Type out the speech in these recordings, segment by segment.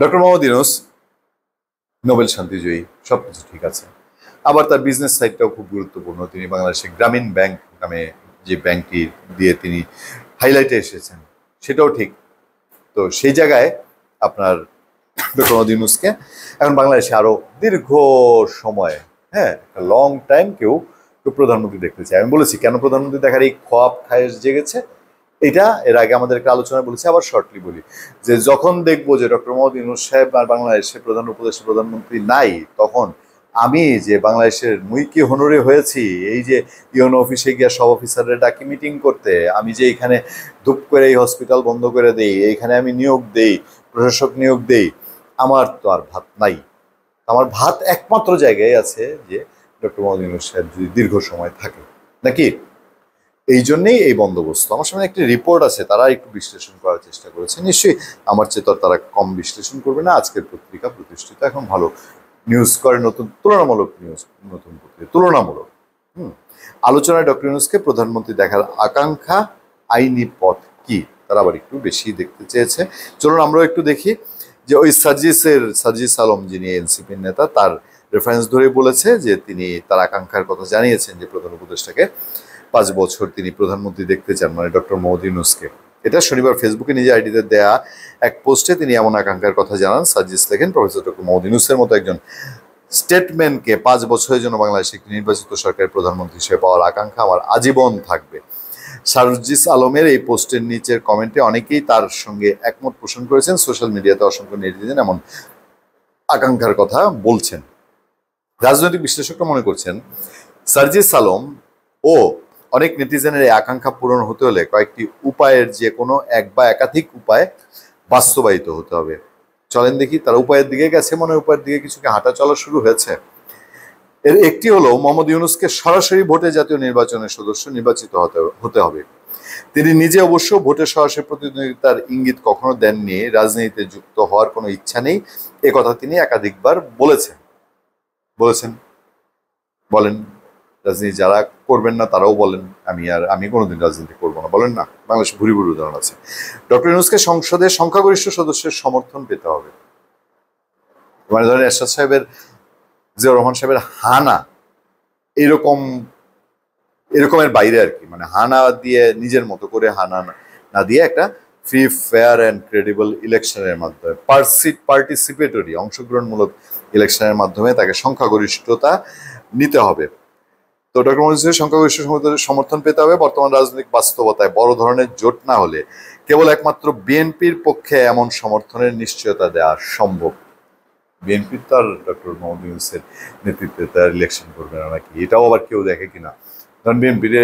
Doctor Mohammad Yunus Nobel শান্তিজয়ী, সবকিছু ঠিক আছে। আবার তার বিজনেস সাইডটাও খুব গুরুত্বপূর্ণ। তিনি বাংলাদেশের গ্রামীণ ব্যাংক নামে যে ব্যাংকটি দিয়ে তিনি হাইলাইটে এসেছেন সেটাও ঠিক। তো সেই জায়গায় আপনার ডক্টর মোহাম্মদ ইউনূসকে এখন বাংলাদেশে আরো দীর্ঘ সময়, লং টাইম কেউ প্রধানমন্ত্রী দেখতে চায়। আমি বলেছি কেন প্রধানমন্ত্রী দেখার এই খোয়াব খায়েশ জেগেছে, এটা এর আগে আমাদের একটা আলোচনা বলেছি, আবার শর্টলি বলি যে যখন দেখবো যে ডক্টর মোহাম্মদ ইউনূস সাহেব আর বাংলাদেশে প্রধান উপদেষ্টা প্রধানমন্ত্রী নাই, তখন আমি যে বাংলাদেশের মুইকি হনরে হয়েছি, এই যে ইউনো অফিসে গিয়ে সব অফিসাররা ডাকি মিটিং করতে, আমি যে এখানে ধূপ করে এই হসপিটাল বন্ধ করে দেই, এইখানে আমি নিয়োগ দেই, প্রশাসক নিয়োগ দেই, আমার তো আর ভাত নাই। আমার ভাত একমাত্র জায়গায় আছে যে ডক্টর মোহাম্মদ ইউনূস সাহেব যদি দীর্ঘ সময় থাকে, নাকি? এই জন্যেই এই বন্দোবস্ত। আমার সামনে একটি রিপোর্ট আছে, তারা একটু বিশ্লেষণ করার চেষ্টা করেছে। নিশ্চয়ই আমার চেয়ে তো তারা কম বিশ্লেষণ করবে না। আজকের পত্রিকা প্রতিষ্ঠিত, এখন ভালো নিউজ করে, নতুন তুলনামূলক নিউজ, নতুন পত্রিকা তুলনামূলক। আলোচনায় ডক্টর ইউনূসকে প্রধানমন্ত্রী দেখার আকাঙ্ক্ষা, আইনি পথ কি, তারা আবার একটু বেশি দেখতে চেয়েছে। চলুন আমরাও একটু দেখি যে ওই সার্জিস আলম যিনি এনসিপির নেতা, তার রেফারেন্স ধরে বলেছে যে তিনি তার আকাঙ্ক্ষার কথা জানিয়েছেন যে প্রধান উপদেষ্টাকে 5 বছর তিনি প্রধানমন্ত্রী দেখতে চান, মানে ডক্টর মোহাম্মদ ইউনূসকে। এটা শনিবার ফেসবুকে নিজের আইডিতে দেয়া এক পোস্টে তিনি এমন আকাঙ্ক্ষার কথা জানান। সার্জিস লেখেন, প্রফেসর ডক্টর মোহাম্মদ ইউনূসের মতো একজন স্টেটম্যানকে 5 বছরের জন্য বাংলাদেশে একটি নির্বাচিত সরকারের প্রধানমন্ত্রী হিসেবে পাওয়ার আকাঙ্ক্ষা আমার আজীবন থাকবে। সার্জিস আলমের এই পোস্টের নিচের কমেন্টে অনেকেই তার সঙ্গে একমত পোষণ করেছেন। সোশ্যাল মিডিয়াতে অসংখ্য নেটিজেন এমন আকাঙ্ক্ষার কথা বলছেন। রাজনৈতিক বিশ্লেষকরা মনে করছেন সার্জিস আলম ও অনেক নেটিজেনের এই আকাঙ্ক্ষা পূরণ হতে হলে কয়েকটি উপায়ের যে কোনো এক বা একাধিক উপায় বাস্তবায়িত হতে হবে। চলেন দেখি, তারা উপায়ের দিকে গেছে, মনে হয় উপায়ের দিকে কিছুকে হাঁটা চলা শুরু হয়েছে। এর একটি হলো মোহাম্মদ ইউনূসকে সরাসরি ভোটে জাতীয় নির্বাচনের সদস্য নির্বাচিত হতে হবে। তিনি নিজে অবশ্য ভোটে সরাসরি প্রতিদ্বন্দ্বিতার ইঙ্গিত কখনো দেননি, রাজনীতিতে যুক্ত হওয়ার কোনো ইচ্ছা নেই, এ কথা তিনি একাধিকবার বলেছেন। বলেন, রাজনীতি যারা করবেন না তারাও বলেন আমি কোনোদিন রাজনীতি করবো না, বলেন না। বাংলাদেশে ভুরি ভুরি উদাহরণ আছে। ডক্টর ইউনূসকে সংসদের সংখ্যাগরিষ্ঠ সদস্যের সমর্থন পেতে হবে। মানে ধরেন এরশাদ সাহেবের, জিয়াউর রহমান সাহেবের হানা এরকমের বাইরে আর কি, মানে হানা দিয়ে নিজের মতো করে হানা না দিয়ে একটা ফ্রি, ফেয়ার অ্যান্ড ক্রেডিবল ইলেকশনের মাধ্যমে, পার্টিসিপেটরি অংশগ্রহণমূলক ইলেকশনের মাধ্যমে তাকে সংখ্যাগরিষ্ঠতা নিতে হবে। তো ডক্টর মোহাম্মদ সংখ্যাগরিষ্ঠ সমর্থন পেতে হবে। বর্তমান রাজনৈতিক বাস্তবতায় বড় ধরনের জোট না হলে কেবল একমাত্র বিএনপির পক্ষে এমন সমর্থনের নিশ্চয়তা দেওয়া সম্ভব। বিএনপির তো আর ডক্টর মোহাম্মদ ইউনূসের নেতৃত্বে তার ইলেকশন করবে না নাকি, এটাও আবার কেউ দেখে কিনা। কারণ বিএনপির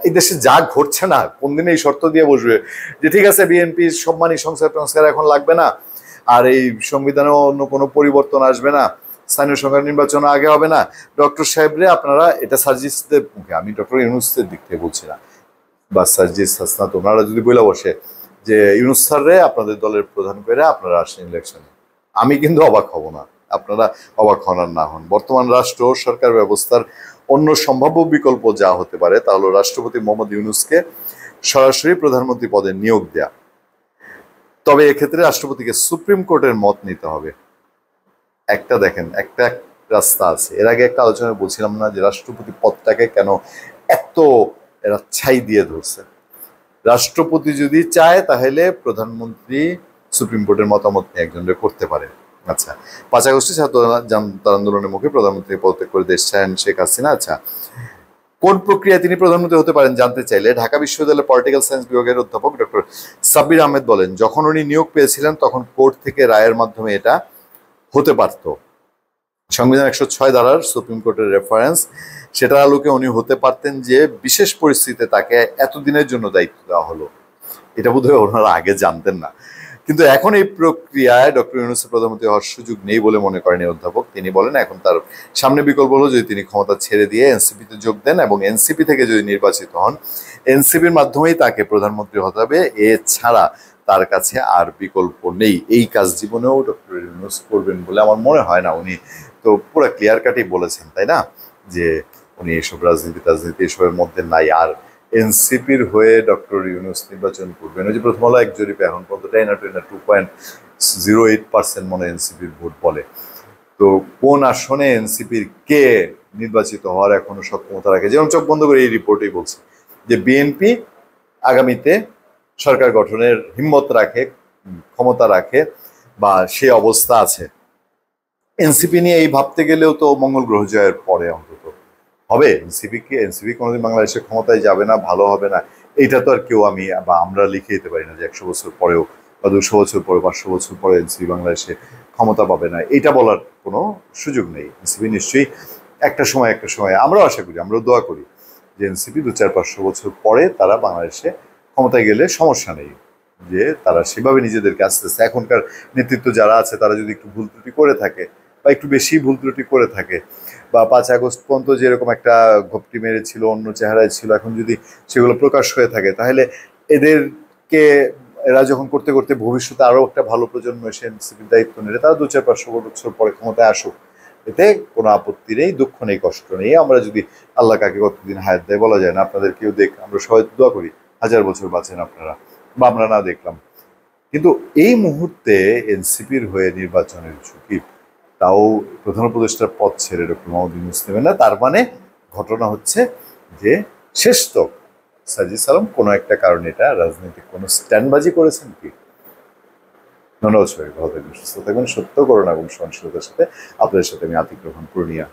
এই দেশে যা ঘটছে না, কোনদিন এই শর্ত দিয়ে বসবে যে ঠিক আছে বিএনপির সম্মানী সংস্কার এখন লাগবে না, আর এই সংবিধানেও অন্য কোনো পরিবর্তন আসবে না, স্থানীয় সরকার নির্বাচন আগে হবে না। ডক্টর সাহেবরে আপনারা, এটা সার্জিসদের মুখে, আমি ডক্টর ইউনূসের দিক থেকে বলছি না, বা সার্জিস হাসনাত ওনারা যদি বলে বসে যে ইউনূস স্যাররে আপনাদের দলের প্রধান করে আপনারা আসেন ইলেকশনে, আমি কিন্তু অবাক হব না, আপনারা অবাক হন আর না হন। বর্তমান রাষ্ট্র সরকার ব্যবস্থার অন্য সম্ভাব্য বিকল্প যা হতে পারে তা হলো রাষ্ট্রপতি মোহাম্মদ ইউনূসকে সরাসরি প্রধানমন্ত্রী পদে নিয়োগ দেয়া। তবে এক্ষেত্রে রাষ্ট্রপতিকে সুপ্রিম কোর্টের মত নিতে হবে। একটা রাস্তা আছে। এর আগে একটা আলোচনায় বলছিলাম না যে রাষ্ট্রপতি পদটাকে কেন এত এরা ছাই দিয়ে ধরছে। রাষ্ট্রপতি যদি চায় তাহলে প্রধানমন্ত্রী সুপ্রিম কোর্টের মতামত নিয়ে একজনকে করতে পারে। আচ্ছা, 5 আগস্টে ছাত্র আন্দোলনের মুখে প্রধানমন্ত্রী পদত্যাগ করে দেশ ছাড়েন শেখ হাসিনা। আচ্ছা, কোন প্রক্রিয়ায় তিনি প্রধানমন্ত্রী হতে পারেন জানতে চাইলে ঢাকা বিশ্ববিদ্যালয়ের পলিটিক্যাল সায়েন্স বিভাগের অধ্যাপক ডক্টর সাব্বির আহমেদ বলেন, যখন উনি নিয়োগ পেয়েছিলেন তখন কোর্ট থেকে রায়ের মাধ্যমে এটা হতে পারত। সংবিধান 106 ধারার সুপ্রিম কোর্টের রেফারেন্স, সেটার আলোকে উনি হতে পারতেন যে বিশেষ পরিস্থিতিতে তাকে এতদিনের জন্য দায়িত্ব দেওয়া হলো। এটা বোধহয় ওনারা আগে জানতেন না, কিন্তু এখন এই প্রক্রিয়ায় ডক্টর ইউনূসের প্রধানমন্ত্রী হওয়ার সুযোগ নেই বলে মনে করেন এই অধ্যাপক। তিনি বলেন এখন তার সামনে বিকল্প হলো যদি তিনি ক্ষমতা ছেড়ে দিয়ে এনসিপিতে যোগ দেন এবং এনসিপি থেকে যদি নির্বাচিত হন, এনসিপির মাধ্যমেই তাকে প্রধানমন্ত্রী হতে হবে, এছাড়া তার কাছে আর বিকল্প নেই। এই কাজ জীবনেও ডক্টর ইউনূস করবেন বলে আমার মনে হয় না। উনি তো পুরো ক্লিয়ার কাটই বলেছেন, তাই না, যে উনি এসব রাজনীতি এসবের মধ্যে নাই। আর এনসিপির হয়ে ডক্টর ইউনূস নির্বাচন করবেন, ওই যে প্রথম আলো এক জরিপে এখন পর্যন্ত 10 out of 2.6 0.08% মনে এনসিপির ভোট বলে। তো কোন আসনে এনসিপির কে নির্বাচিত হওয়ার এখনো সক্ষমতা রাখে, যেমন চোখ বন্ধ করে এই রিপোর্টেই বলছে যে বিএনপি আগামীতে সরকার গঠনের হিম্মত রাখে, ক্ষমতা রাখে বা সে অবস্থা আছে। এনসিপি নিয়ে এই ভাবতে গেলেও তো মঙ্গল গ্রহ জয়ের পরে অন্তত হবে। এনসিপি কোনোদিন বাংলাদেশের ক্ষমতায় যাবে না, ভালো হবে না, এইটা তো আর কেউ আমি বা আমরা লিখে দিতে পারি না যে 100 বছর পরেও বা 200 বছর পরে 500 বছর পরে এনসিপি বাংলাদেশে ক্ষমতা পাবে না, এটা বলার কোনো সুযোগ নেই। এনসিপি নিশ্চয়ই একটা সময় আমরাও আশা করি, আমরাও দোয়া করি যে এনসিপি 200-500 বছর পরে তারা বাংলাদেশে ক্ষমতায় গেলে সমস্যা নেই, যে তারা সেভাবে নিজেদেরকে আস্তে আস্তে, এখনকার নেতৃত্ব যারা আছে তারা যদি একটু ভুল ত্রুটি করে থাকে বা একটু বেশি ভুল ত্রুটি করে থাকে, বা 5 আগস্ট পর্যন্ত যেরকম একটা ঘপটি মেরেছিল, অন্য চেহারায় ছিল, এখন যদি সেগুলো প্রকাশ হয়ে থাকে, তাহলে এদেরকে, এরা যখন করতে করতে ভবিষ্যতে আরো একটা ভালো প্রজন্ম এসে এনসিপির দায়িত্ব নিলে তারা 200-500 বছর পরে ক্ষমতায় আসুক, এতে কোনো আপত্তি নেই, দুঃখ নেই, কষ্ট নেই। আমরা যদি আল্লাহ কাকে কতদিন হায়াত দেয় বলা যায় না, আপনাদের কেউ দেখ, আমরা সবাই দোয়া করি 1000 বছর বাঁচেন আপনারা, বা আমরা না দেখলাম। কিন্তু এই মুহূর্তে এনসিপির হয়ে নির্বাচনের ঝুঁকি, তাও প্রধান উপদেষ্টার পদ ছেড়ে ডক্টর মোহাম্মদ ইউনূস নেবেন না, তার মানে ঘটনা হচ্ছে যে শেষ তো সাজিদ সালাম কোনো একটা কারণে এটা রাজনৈতিক কোনো স্ট্যান্ডবাজি করেছেন কি। ধন্যবাদ সবাই, ভালো থাকবেন, সুস্থ থাকবেন, সত্য করুন এবং সহনশীলতার সাথে। আপনাদের সাথে আমি আতিক রহমান পূর্ণিয়া।